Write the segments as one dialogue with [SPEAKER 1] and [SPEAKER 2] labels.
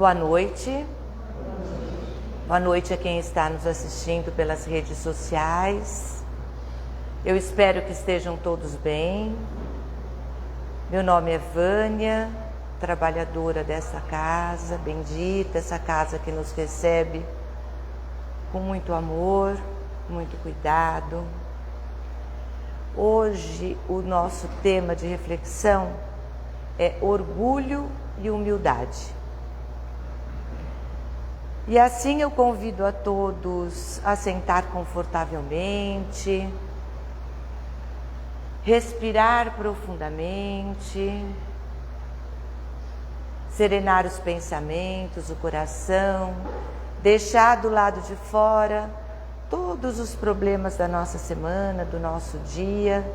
[SPEAKER 1] Boa noite. Boa noite a quem está nos assistindo pelas redes sociais. Eu espero que estejam todos bem. Meu nome é Vânia, trabalhadora dessa casa bendita, essa casa que nos recebe com muito amor, muito cuidado. Hoje o nosso tema de reflexão é orgulho e humildade. E assim eu convido a todos a sentar confortavelmente, respirar profundamente, serenar os pensamentos, o coração, deixar do lado de fora todos os problemas da nossa semana, do nosso dia,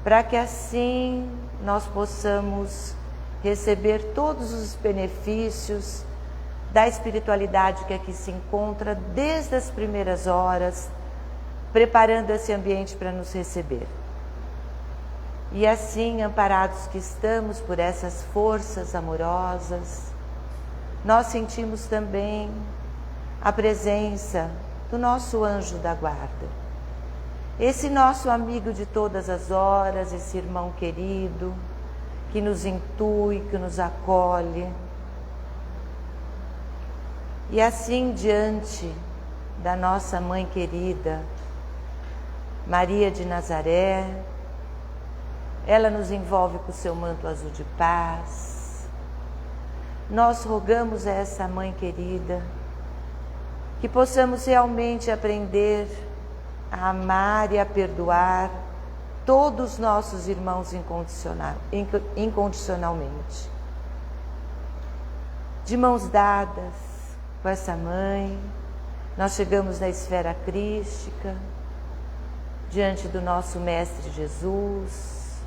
[SPEAKER 1] para que assim nós possamos receber todos os benefícios da espiritualidade que aqui se encontra desde as primeiras horas, preparando esse ambiente para nos receber. E assim, amparados que estamos por essas forças amorosas, nós sentimos também a presença do nosso anjo da guarda. Esse nosso amigo de todas as horas, esse irmão querido, que nos intui, que nos acolhe. E assim, diante da nossa mãe querida, Maria de Nazaré, ela nos envolve com o seu manto azul de paz. Nós rogamos a essa mãe querida que possamos realmente aprender a amar e a perdoar todos os nossos irmãos incondicionalmente. De mãos dadas com essa mãe, nós chegamos na esfera crística, diante do nosso Mestre Jesus,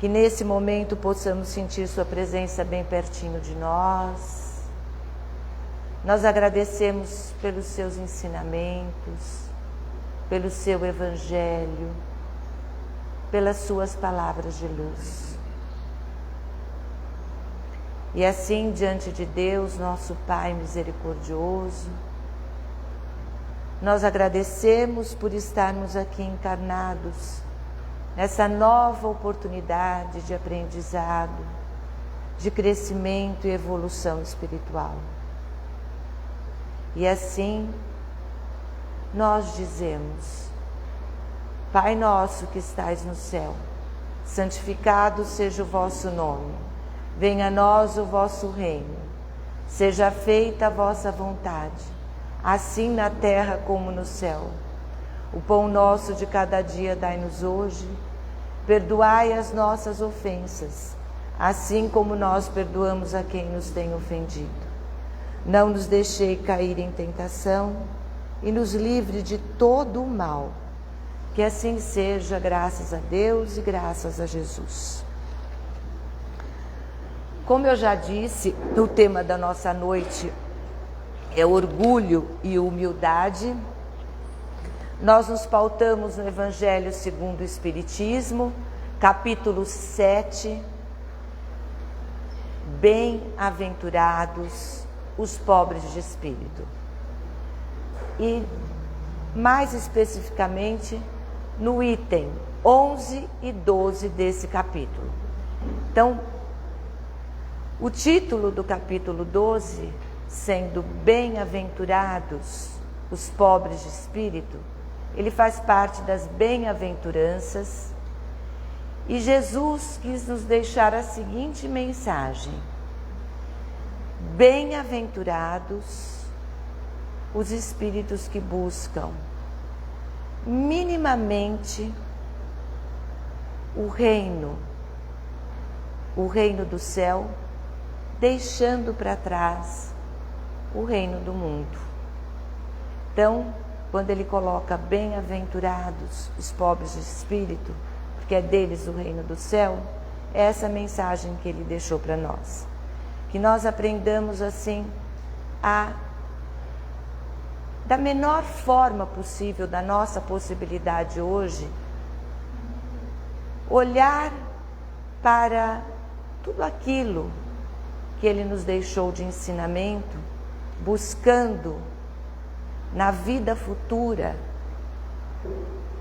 [SPEAKER 1] que nesse momento possamos sentir sua presença bem pertinho de nós. Nós agradecemos pelos seus ensinamentos, pelo seu Evangelho, pelas suas palavras de luz. E assim, diante de Deus, nosso Pai misericordioso, nós agradecemos por estarmos aqui encarnados, nessa nova oportunidade de aprendizado, de crescimento e evolução espiritual. E assim, nós dizemos: Pai nosso que estais no céu, santificado seja o vosso nome. Venha a nós o vosso reino. Seja feita a vossa vontade, assim na terra como no céu. O pão nosso de cada dia dai-nos hoje. Perdoai as nossas ofensas, assim como nós perdoamos a quem nos tem ofendido. Não nos deixei cair em tentação e nos livre de todo o mal. Que assim seja, graças a Deus e graças a Jesus. Como eu já disse, o tema da nossa noite é orgulho e humildade. Nós nos pautamos no Evangelho segundo o Espiritismo, capítulo 7. Bem-aventurados os pobres de espírito. E mais especificamente no item 11 e 12 desse capítulo. Então, o título do capítulo 12, sendo bem-aventurados os pobres de espírito, ele faz parte das bem-aventuranças, e Jesus quis nos deixar a seguinte mensagem: bem-aventurados os espíritos que buscam minimamente o reino do céu, deixando para trás o reino do mundo. Então, quando ele coloca bem-aventurados os pobres de espírito, porque é deles o reino do céu, é essa mensagem que ele deixou para nós. Que nós aprendamos assim da menor forma possível, da nossa possibilidade hoje, olhar para tudo aquilo que Ele nos deixou de ensinamento, buscando na vida futura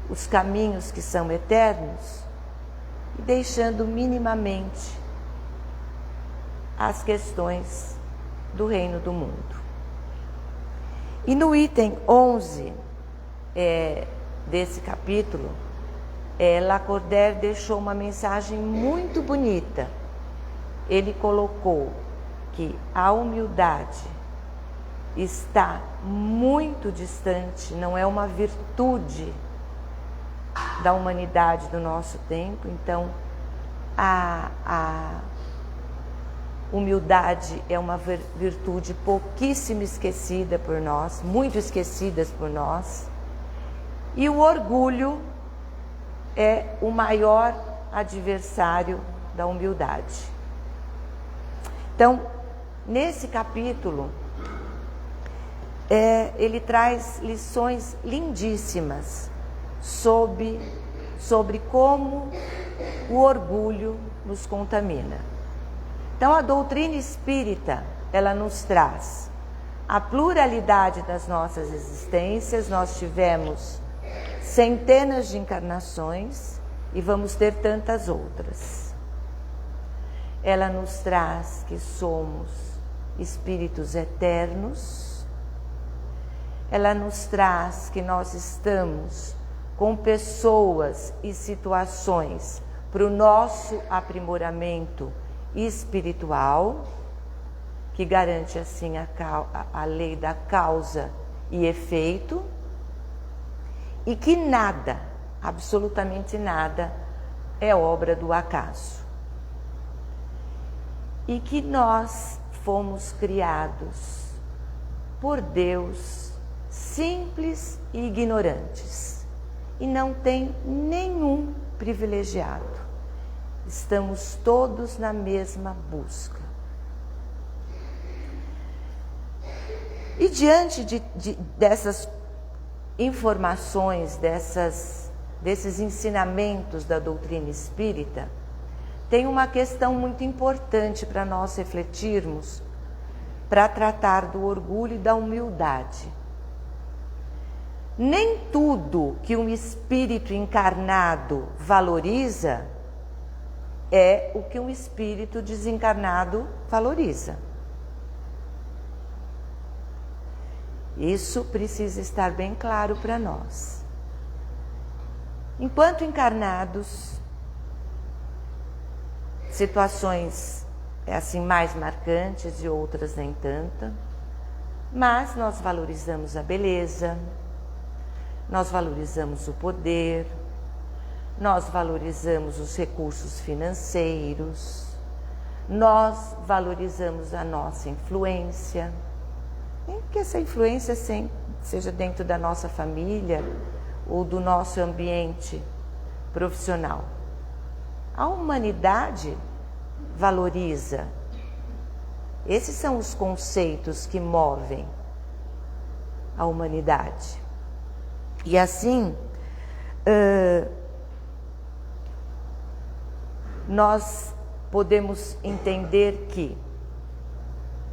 [SPEAKER 1] os caminhos que são eternos e deixando minimamente as questões do reino do mundo. E no item 11 desse capítulo, Lacordaire deixou uma mensagem muito bonita. Ele colocou que a humildade está muito distante, não é uma virtude da humanidade do nosso tempo. Então, a humildade é uma virtude pouquíssimo esquecida por nós, muito esquecidas por nós. E o orgulho é o maior adversário da humildade. Então, nesse capítulo, ele traz lições lindíssimas sobre como o orgulho nos contamina. Então, a doutrina espírita, ela nos traz a pluralidade das nossas existências. Nós tivemos centenas de encarnações e vamos ter tantas outras. Ela nos traz que somos espíritos eternos. Ela nos traz que nós estamos com pessoas e situações para o nosso aprimoramento espiritual, que garante assim a lei da causa e efeito, e que nada, absolutamente nada, é obra do acaso. E que nós fomos criados por Deus simples e ignorantes, e não tem nenhum privilegiado. Estamos todos na mesma busca. E diante dessas informações, desses ensinamentos da doutrina espírita, tem uma questão muito importante para nós refletirmos, para tratar do orgulho e da humildade. Nem tudo que um espírito encarnado valoriza é o que um espírito desencarnado valoriza. Isso precisa estar bem claro para nós. Enquanto encarnados, situações assim mais marcantes e outras nem tanta, mas nós valorizamos a beleza, nós valorizamos o poder, nós valorizamos os recursos financeiros, nós valorizamos a nossa influência, que essa influência seja dentro da nossa família ou do nosso ambiente profissional. A humanidade valoriza. Esses são os conceitos que movem a humanidade. E assim, nós podemos entender que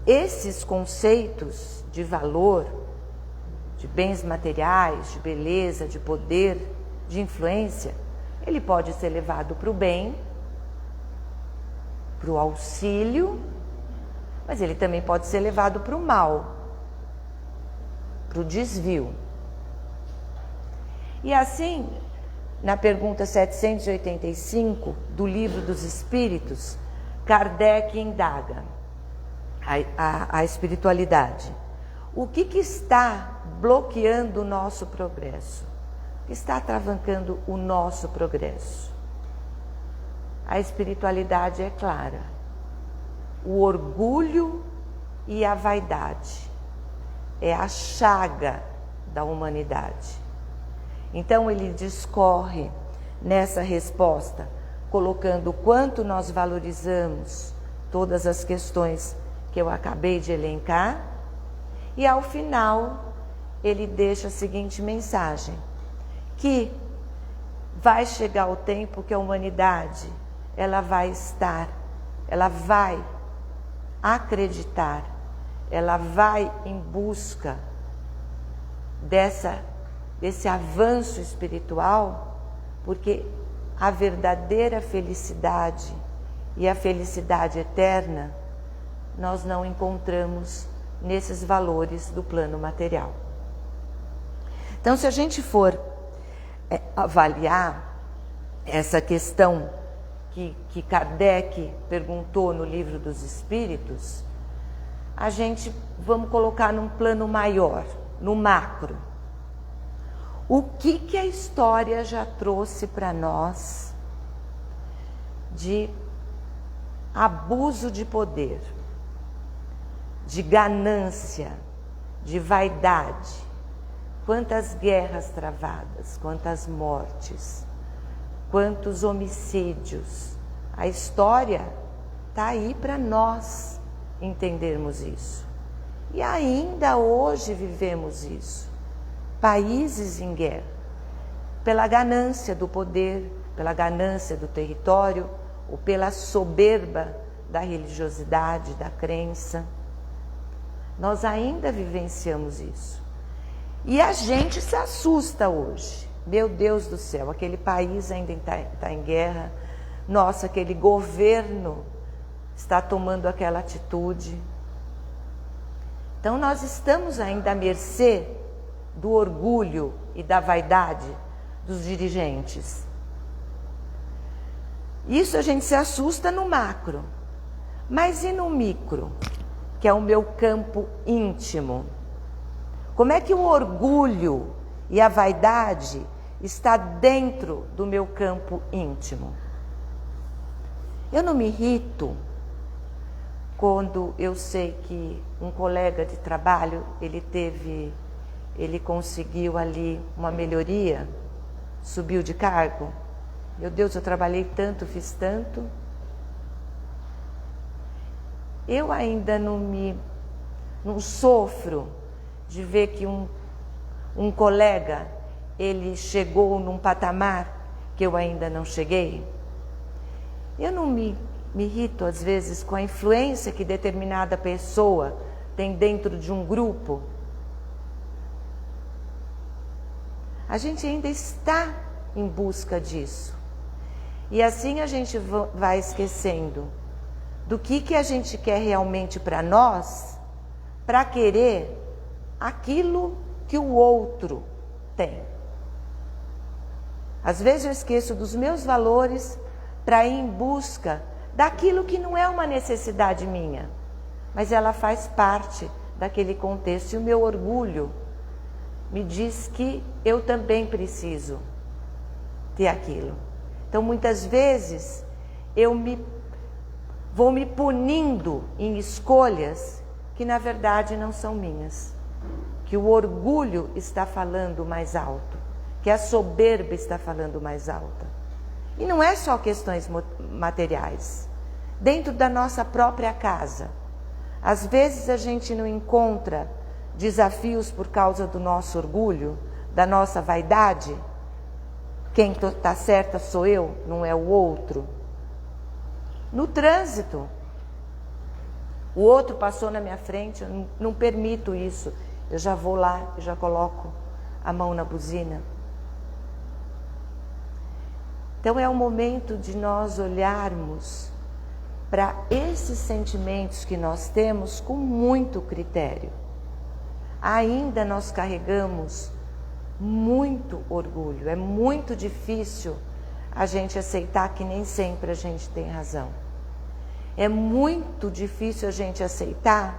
[SPEAKER 1] esses conceitos de valor, de bens materiais, de beleza, de poder, de influência, ele pode ser levado para o bem, para o auxílio, mas ele também pode ser levado para o mal, para o desvio. E assim, na pergunta 785 do Livro dos Espíritos, Kardec indaga a espiritualidade. O que está bloqueando o nosso progresso? O que está travancando o nosso progresso? A espiritualidade é clara. O orgulho e a vaidade é a chaga da humanidade. Então ele discorre nessa resposta, colocando o quanto nós valorizamos todas as questões que eu acabei de elencar, e ao final ele deixa a seguinte mensagem, que vai chegar o tempo que a humanidade ela vai acreditar, ela vai em busca desse avanço espiritual, porque a verdadeira felicidade e a felicidade eterna nós não encontramos nesses valores do plano material. Então, se a gente for avaliar essa questão que Kardec perguntou no Livro dos Espíritos, vamos colocar num plano maior, no macro. O que a história já trouxe para nós de abuso de poder, de ganância, de vaidade? Quantas guerras travadas, quantas mortes, quantos homicídios. A história está aí para nós entendermos isso. E ainda hoje vivemos isso. Países em guerra, pela ganância do poder, pela ganância do território, ou pela soberba da religiosidade, da crença. Nós ainda vivenciamos isso. E a gente se assusta hoje. Meu Deus do céu, aquele país ainda está em guerra. Nossa, aquele governo está tomando aquela atitude. Então nós estamos ainda à mercê do orgulho e da vaidade dos dirigentes. Isso a gente se assusta no macro. Mas e no micro, que é o meu campo íntimo? Como é que o orgulho e a vaidade está dentro do meu campo íntimo? Eu não me irrito quando eu sei que um colega de trabalho, ele conseguiu ali uma melhoria, subiu de cargo. Meu Deus, eu trabalhei tanto, fiz tanto. Eu ainda não sofro de ver que um colega, ele chegou num patamar que eu ainda não cheguei. Eu não me irrito, às vezes, com a influência que determinada pessoa tem dentro de um grupo. A gente ainda está em busca disso. E assim a gente vai esquecendo do que a gente quer realmente para nós, para querer aquilo que o outro tem. Às vezes eu esqueço dos meus valores para ir em busca daquilo que não é uma necessidade minha, mas ela faz parte daquele contexto. E o meu orgulho me diz que eu também preciso ter aquilo. Então, muitas vezes, vou me punindo em escolhas que, na verdade, não são minhas. Que o orgulho está falando mais alto, que a soberba está falando mais alta. E não é só questões materiais. Dentro da nossa própria casa, às vezes a gente não encontra desafios por causa do nosso orgulho, da nossa vaidade. Quem está certa sou eu, não é o outro. No trânsito, o outro passou na minha frente, eu não permito isso. Eu já vou lá, eu já coloco a mão na buzina. Então é o momento de nós olharmos para esses sentimentos que nós temos com muito critério. Ainda nós carregamos muito orgulho. É muito difícil a gente aceitar que nem sempre a gente tem razão. É muito difícil a gente aceitar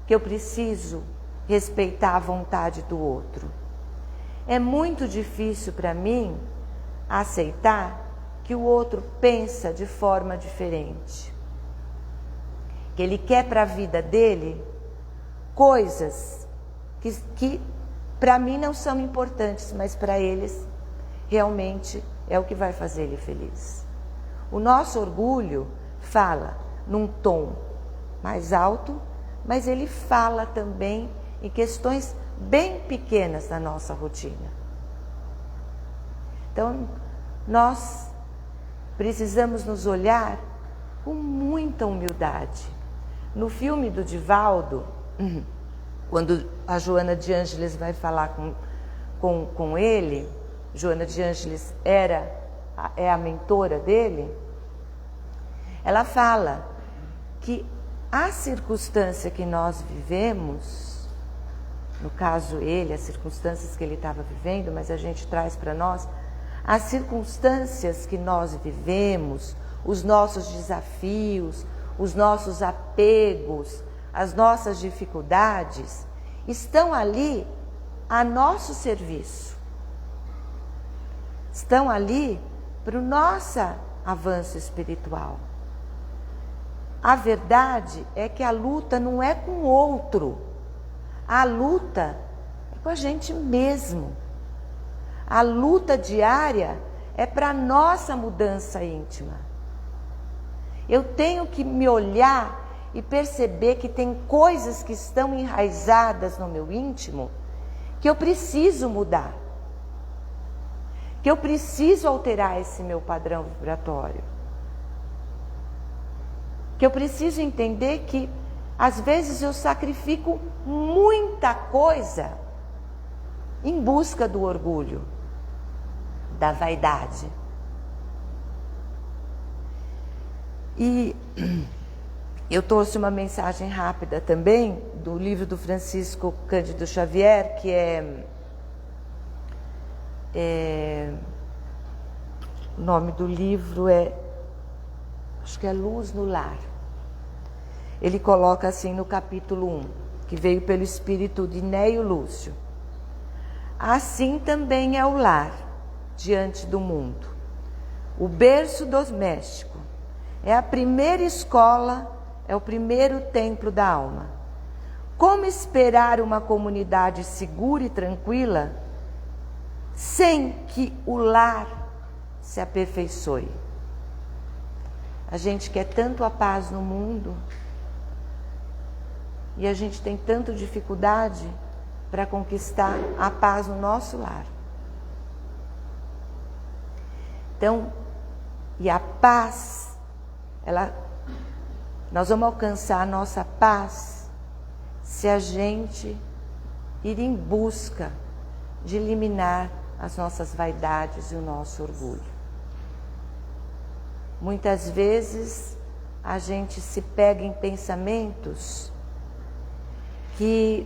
[SPEAKER 1] que eu preciso respeitar a vontade do outro. É muito difícil para mim aceitar que o outro pensa de forma diferente. Que ele quer para a vida dele coisas que para mim não são importantes, mas para eles realmente é o que vai fazer ele feliz. O nosso orgulho fala num tom mais alto, mas ele fala também em questões bem pequenas da nossa rotina. Então, nós precisamos nos olhar com muita humildade, No filme do Divaldo, quando a Joana de Ângeles vai falar com ele, Joana de Ângeles é a mentora dele, ela fala que a circunstância que nós vivemos, no caso ele, as circunstâncias que ele estava vivendo, mas a gente traz para nós, as circunstâncias que nós vivemos, os nossos desafios, os nossos apegos, as nossas dificuldades, estão ali a nosso serviço. Estão ali para o nosso avanço espiritual. A verdade é que a luta não é com o outro. A luta é com a gente mesmo. A luta diária é para a nossa mudança íntima. Eu tenho que me olhar e perceber que tem coisas que estão enraizadas no meu íntimo que eu preciso mudar. Que eu preciso alterar esse meu padrão vibratório. Que eu preciso entender que às vezes eu sacrifico muita coisa em busca do orgulho, da vaidade. E eu trouxe uma mensagem rápida também do livro do Francisco Cândido Xavier, que o nome do livro acho que é Luz no Lar. Ele coloca assim no capítulo 1, que veio pelo espírito de Néio Lúcio. Assim também é o lar diante do mundo. O berço doméstico é a primeira escola, é o primeiro templo da alma. Como esperar uma comunidade segura e tranquila sem que o lar se aperfeiçoe? A gente quer tanto a paz no mundo e a gente tem tanta dificuldade para conquistar a paz no nosso lar. Então, e a paz, nós vamos alcançar a nossa paz se a gente ir em busca de eliminar as nossas vaidades e o nosso orgulho. Muitas vezes a gente se pega em pensamentos que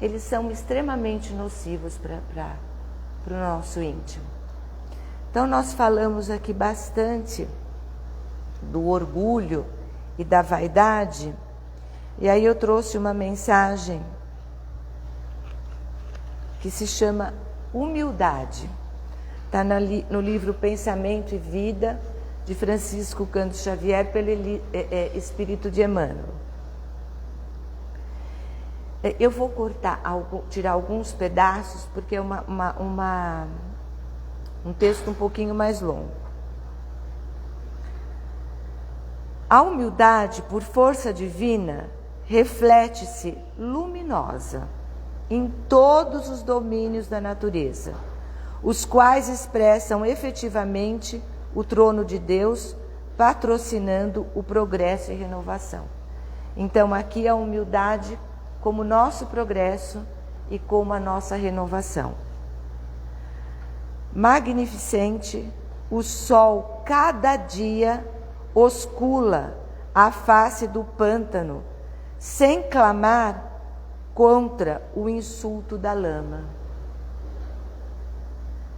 [SPEAKER 1] eles são extremamente nocivos para o nosso íntimo. Então nós falamos aqui bastante do orgulho e da vaidade, e aí eu trouxe uma mensagem que se chama humildade. Está no livro Pensamento e Vida, de Francisco Cândido Xavier, pelo Espírito de Emmanuel. Eu vou tirar alguns pedaços, porque é um texto um pouquinho mais longo. A humildade, por força divina, reflete-se luminosa em todos os domínios da natureza, os quais expressam efetivamente o trono de Deus, patrocinando o progresso e renovação. Então, aqui a humildade como nosso progresso e como a nossa renovação. Magnificente, o sol cada dia oscula a face do pântano, sem clamar contra o insulto da lama.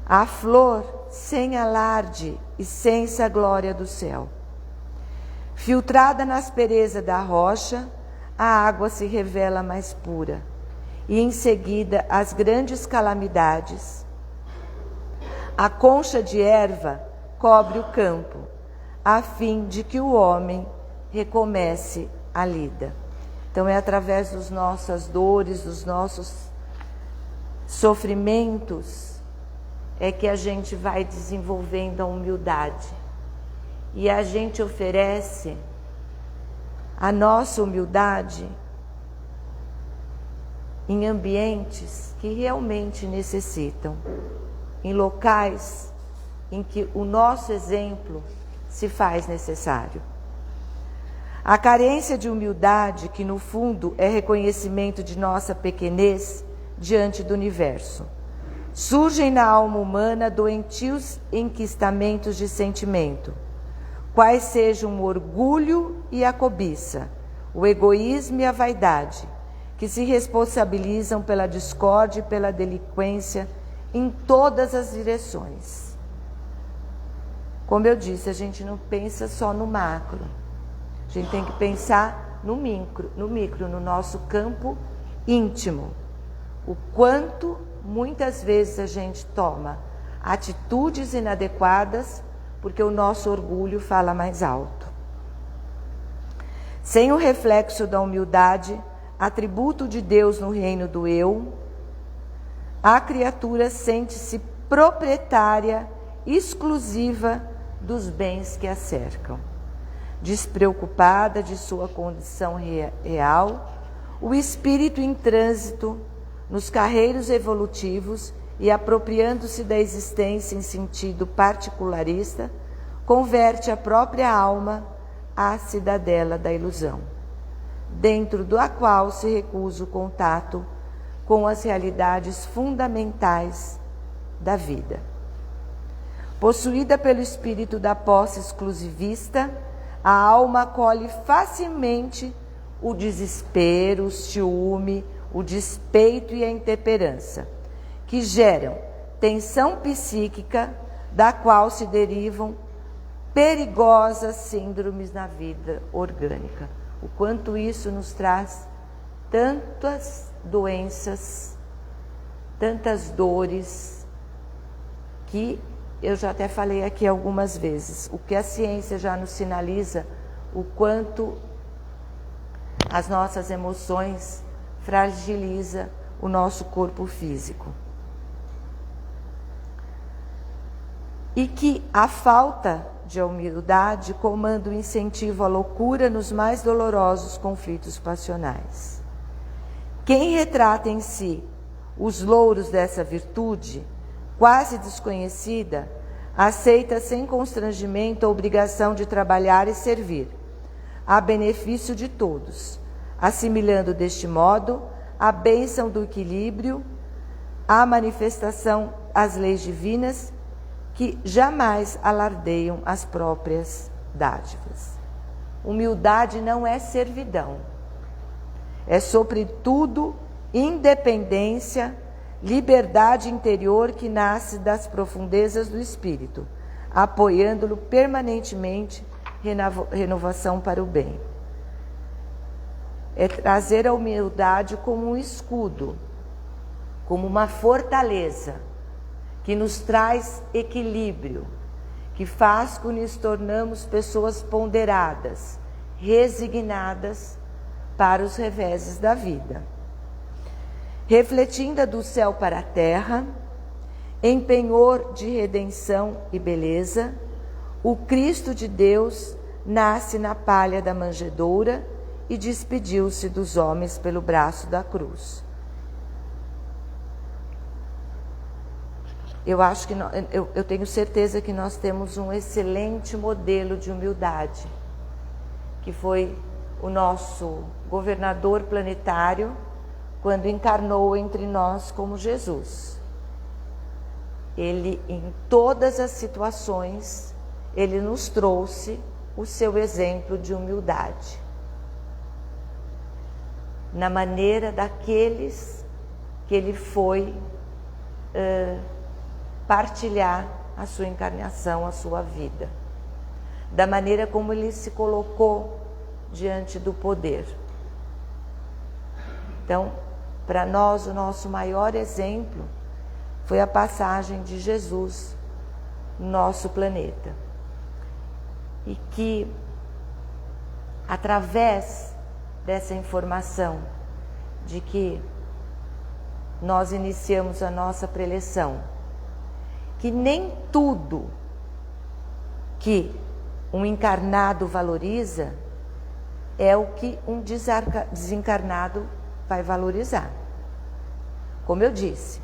[SPEAKER 1] A flor sem alarde e sensa glória do céu. Filtrada na aspereza da rocha, a água se revela mais pura, e em seguida as grandes calamidades. A concha de erva cobre o campo, a fim de que o homem recomece a lida. Então é através das nossas dores, dos nossos sofrimentos, é que a gente vai desenvolvendo a humildade. E a gente oferece a nossa humildade em ambientes que realmente necessitam, em locais em que o nosso exemplo se faz necessário. A carência de humildade, que no fundo é reconhecimento de nossa pequenez diante do universo. Surgem na alma humana doentios enquistamentos de sentimento, quais sejam o orgulho e a cobiça, o egoísmo e a vaidade, que se responsabilizam pela discórdia e pela delinquência em todas as direções. Como eu disse, a gente não pensa só no macro, a gente tem que pensar no micro, no nosso campo íntimo. O quanto muitas vezes a gente toma atitudes inadequadas porque o nosso orgulho fala mais alto. Sem o reflexo da humildade, atributo de Deus no reino do eu, a criatura sente-se proprietária exclusiva dos bens que a cercam. Despreocupada de sua condição real, o espírito em trânsito nos carreiros evolutivos e apropriando-se da existência em sentido particularista, converte a própria alma à cidadela da ilusão, dentro da qual se recusa o contato com as realidades fundamentais da vida. Possuída pelo espírito da posse exclusivista, a alma acolhe facilmente o desespero, o ciúme, o despeito e a intemperança, que geram tensão psíquica, da qual se derivam perigosas síndromes na vida orgânica. O quanto isso nos traz tantas doenças, tantas dores, que eu já até falei aqui algumas vezes. O que a ciência já nos sinaliza, o quanto as nossas emoções fragiliza o nosso corpo físico. E que a falta de humildade comanda o incentivo à loucura nos mais dolorosos conflitos passionais. Quem retrata em si os louros dessa virtude, quase desconhecida, aceita sem constrangimento a obrigação de trabalhar e servir, a benefício de todos, assimilando deste modo a bênção do equilíbrio, a manifestação às leis divinas, que jamais alardeiam as próprias dádivas. Humildade não é servidão, é sobretudo independência, liberdade interior que nasce das profundezas do espírito, apoiando-lo permanentemente, renovação para o bem. É trazer a humildade como um escudo, como uma fortaleza, que nos traz equilíbrio, que faz com que nos tornamos pessoas ponderadas, resignadas para os reveses da vida. Refletindo do céu para a terra, em penhor de redenção e beleza, o Cristo de Deus nasce na palha da manjedoura e despediu-se dos homens pelo braço da cruz. Eu acho que eu tenho certeza que nós temos um excelente modelo de humildade, que foi o nosso governador planetário, quando encarnou entre nós como Jesus. Ele, em todas as situações, ele nos trouxe o seu exemplo de humildade, na maneira daqueles que ele foi partilhar a sua encarnação, a sua vida, da maneira como ele se colocou diante do poder. Então, para nós, o nosso maior exemplo foi a passagem de Jesus no nosso planeta. E que, através dessa informação de que nós iniciamos a nossa preleção, que nem tudo que um encarnado valoriza é o que um desencarnado vai valorizar. Como eu disse,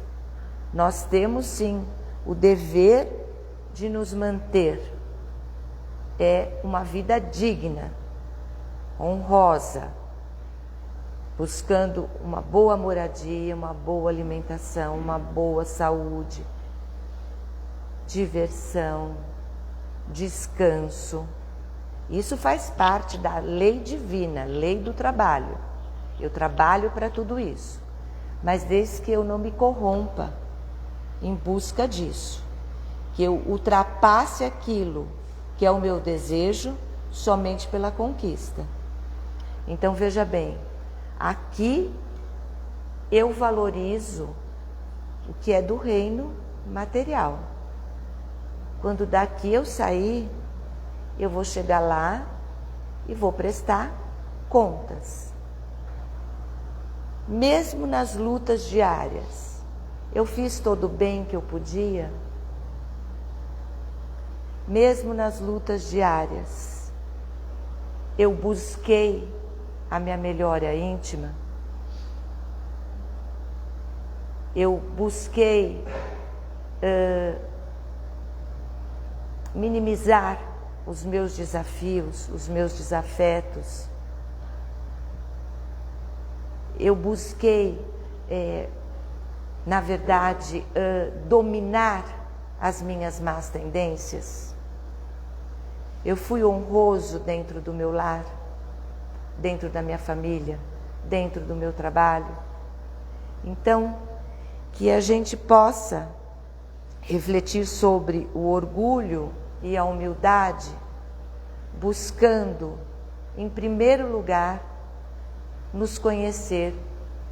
[SPEAKER 1] nós temos sim o dever de nos manter uma vida digna, honrosa, buscando uma boa moradia, uma boa alimentação, uma boa saúde, diversão, descanso. Isso faz parte da lei divina, lei do trabalho. Eu trabalho para tudo isso, mas desde que eu não me corrompa em busca disso, que eu ultrapasse aquilo que é o meu desejo somente pela conquista. Então veja bem, aqui eu valorizo o que é do reino material. Quando daqui eu sair, eu vou chegar lá e vou prestar contas. Mesmo nas lutas diárias, eu fiz todo o bem que eu podia. Mesmo nas lutas diárias, eu busquei a minha melhora íntima. Eu busquei minimizar os meus desafios, os meus desafetos. Eu busquei, na verdade, dominar as minhas más tendências. Eu fui honroso dentro do meu lar, dentro da minha família, dentro do meu trabalho. Então, que a gente possa refletir sobre o orgulho e a humildade, buscando, em primeiro lugar, nos conhecer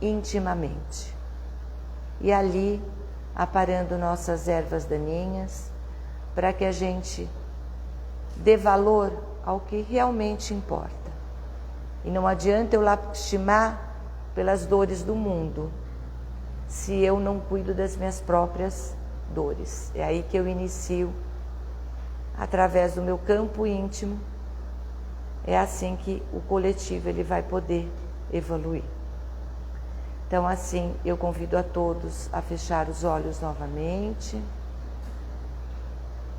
[SPEAKER 1] intimamente. E ali, aparando nossas ervas daninhas, para que a gente dê valor ao que realmente importa. E não adianta eu lastimar pelas dores do mundo, se eu não cuido das minhas próprias dores. É aí que eu inicio, através do meu campo íntimo. É assim que o coletivo ele vai poder evoluir. Então, assim, eu convido a todos a fechar os olhos novamente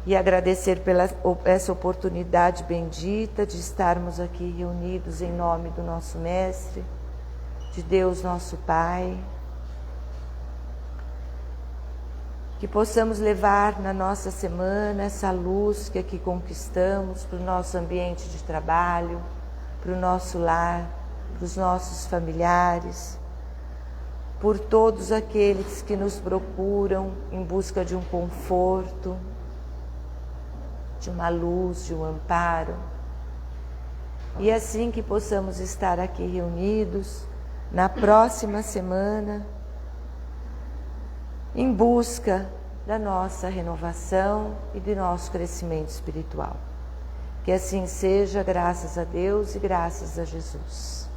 [SPEAKER 1] e agradecer pela essa oportunidade bendita de estarmos aqui reunidos em nome do nosso Mestre, de Deus nosso Pai. Que possamos levar na nossa semana essa luz que aqui conquistamos para o nosso ambiente de trabalho, para o nosso lar, para os nossos familiares, por todos aqueles que nos procuram em busca de um conforto, de uma luz, de um amparo. E assim que possamos estar aqui reunidos na próxima semana, em busca da nossa renovação e do nosso crescimento espiritual. Que assim seja, graças a Deus e graças a Jesus.